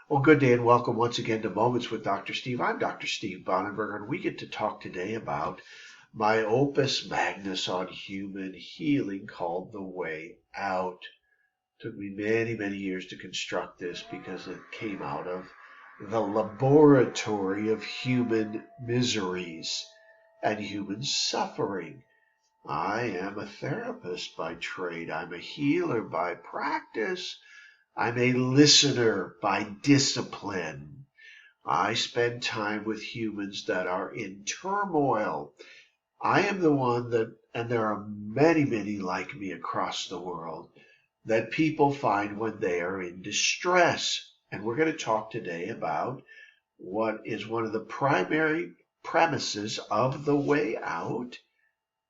Well, good day and welcome once again to Moments with Dr. Steve. I'm Dr. Steve Bonenberger, and we get to talk today about my opus magnus on human healing called The Way Out. It took me many years to construct this because it came out of the laboratory of human miseries and human suffering. I am a therapist by trade. I'm a healer by practice. I'm a listener by discipline. I spend time with humans that are in turmoil. I am the one that, and there are many like me across the world, that people find when they are in distress. And we're going to talk today about what is one of the primary premises of The Way Out,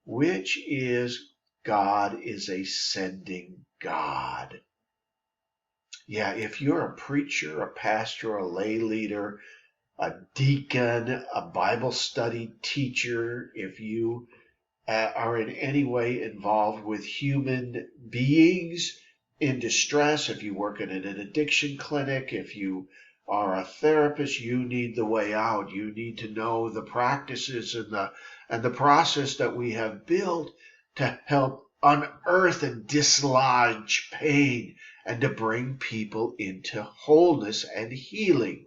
which is God is a sending God. Yeah, if you're a preacher, a pastor, a lay leader, a deacon, a Bible study teacher, if you are in any way involved with human beings in distress, if you work in an addiction clinic, if you are a therapist, you need the way out. You need to know the practices and the process that we have built to help unearth and dislodge pain and to bring people into wholeness and healing.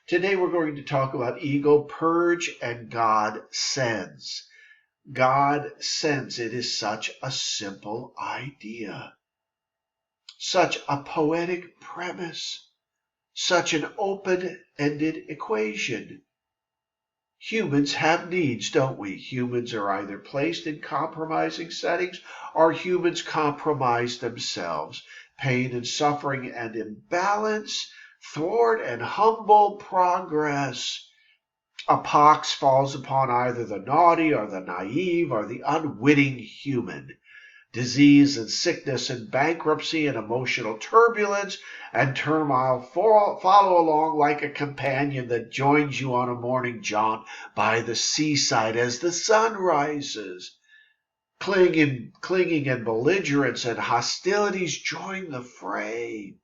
Today we're going to talk about ego purge and God sends. God sends. It is such a simple idea, such a poetic premise, such an open-ended equation. Humans have needs, don't we? Humans are either placed in compromising settings or humans compromise themselves. Pain and suffering and imbalance thwart and humble progress. A pox falls upon either the naughty or the naive or the unwitting human. Disease and sickness and bankruptcy and emotional turbulence and turmoil follow along like a companion that joins you on a morning jaunt by the seaside as the sun rises. Clinging and belligerence and hostilities join the fray.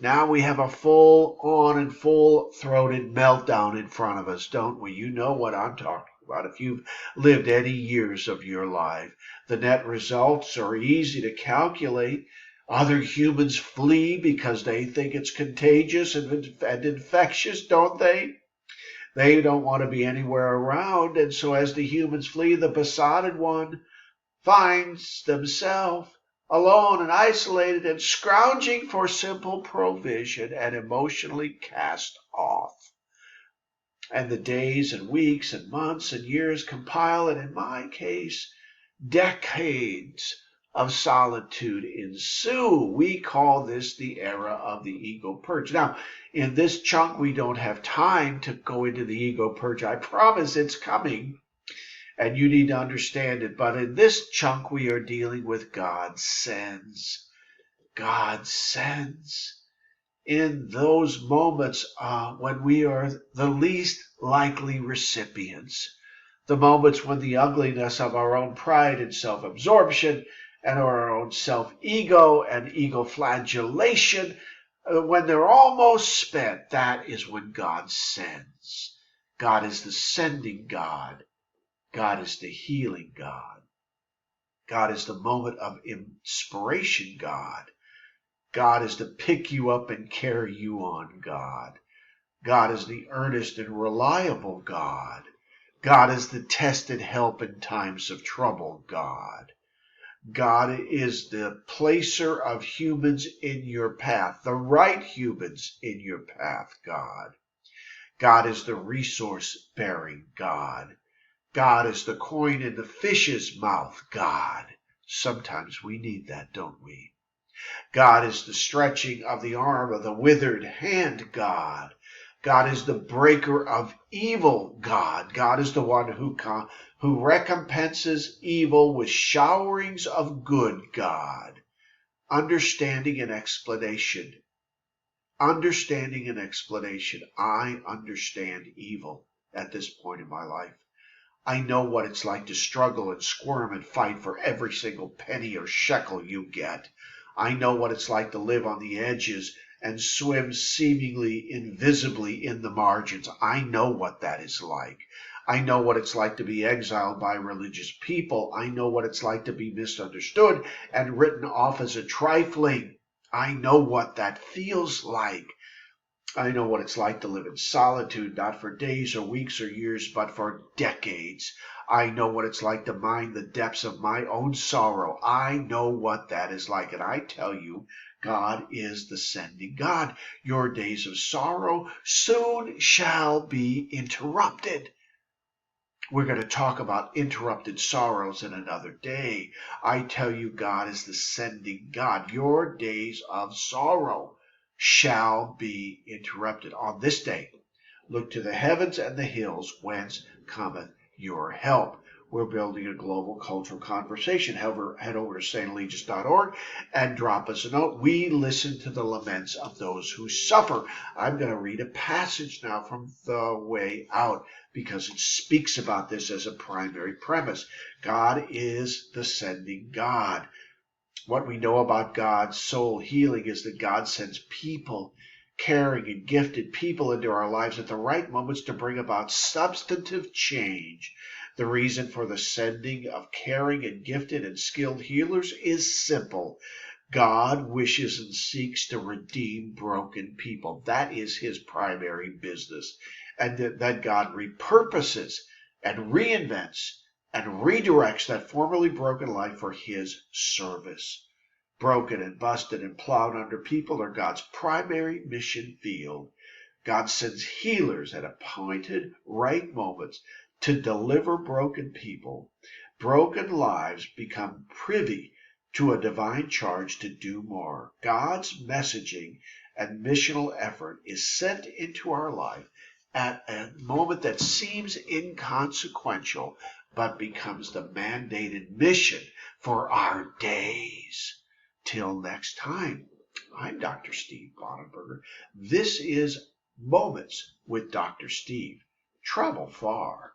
Now we have a full-on and full-throated meltdown in front of us, don't we? You know what I'm talking about if you've lived any years of your life. The net results are easy to calculate. Other humans flee because they think it's contagious and infectious, don't they? They don't want to be anywhere around, and so as the humans flee, the besotted one finds themselves alone and isolated and scrounging for simple provision and emotionally cast off. And the days and weeks and months and years compile, and in my case, decades of solitude ensue. We call this the era of the ego purge. Now, in this chunk, we don't have time to go into the ego purge. I promise it's coming, and you need to understand it. But in this chunk, we are dealing with God sends. God sends. In those moments when we are the least likely recipients, the moments when the ugliness of our own pride and self-absorption and our own self-ego and ego flagellation, when they're almost spent, that is when God sends. God is the sending God. God is the healing God. God is the moment of inspiration God. God is to pick you up and carry you on God. God is the earnest and reliable God. God is the tested help in times of trouble God. God is the placer of humans in your path, the right humans in your path God. God is the resource-bearing God. God is the coin in the fish's mouth, God. Sometimes we need that, don't we? God is the stretching of the arm of the withered hand, God. God is the breaker of evil, God. God is the one who recompenses evil with showerings of good, God. Understanding and explanation. Understanding and explanation. I understand evil at this point in my life. I know what it's like to struggle and squirm and fight for every single penny or shekel you get. I know what it's like to live on the edges and swim seemingly invisibly in the margins. I know what that is like. I know what it's like to be exiled by religious people. I know what it's like to be misunderstood and written off as a trifling. I know what that feels like. I know what it's like to live in solitude, not for days or weeks or years, but for decades. I know what it's like to mine the depths of my own sorrow. I know what that is like. And I tell you, God is the sending God. Your days of sorrow soon shall be interrupted. We're going to talk about interrupted sorrows in another day. I tell you, God is the sending God. Your days of sorrow shall be interrupted. On this day, look to the heavens and the hills, whence cometh your help. We're building a global cultural conversation. However, head over to stalegious.org and drop us a note. We listen to the laments of those who suffer. I'm going to read a passage now from The Way Out because it speaks about this as a primary premise. God is the sending God. What we know about God's soul healing is that God sends people, caring and gifted people into our lives at the right moments to bring about substantive change. The reason for the sending of caring and gifted and skilled healers is simple. God wishes and seeks to redeem broken people. That is his primary business. And that God repurposes and reinvents and redirects that formerly broken life for his service. Broken and busted and plowed under people are God's primary mission field. God sends healers at appointed right moments to deliver broken people. Broken lives become privy to a divine charge to do more. God's messaging and missional effort is sent into our life at a moment that seems inconsequential, but becomes the mandated mission for our days. Till next time, I'm Dr. Steve Bonenberger. This is Moments with Dr. Steve. Travel far.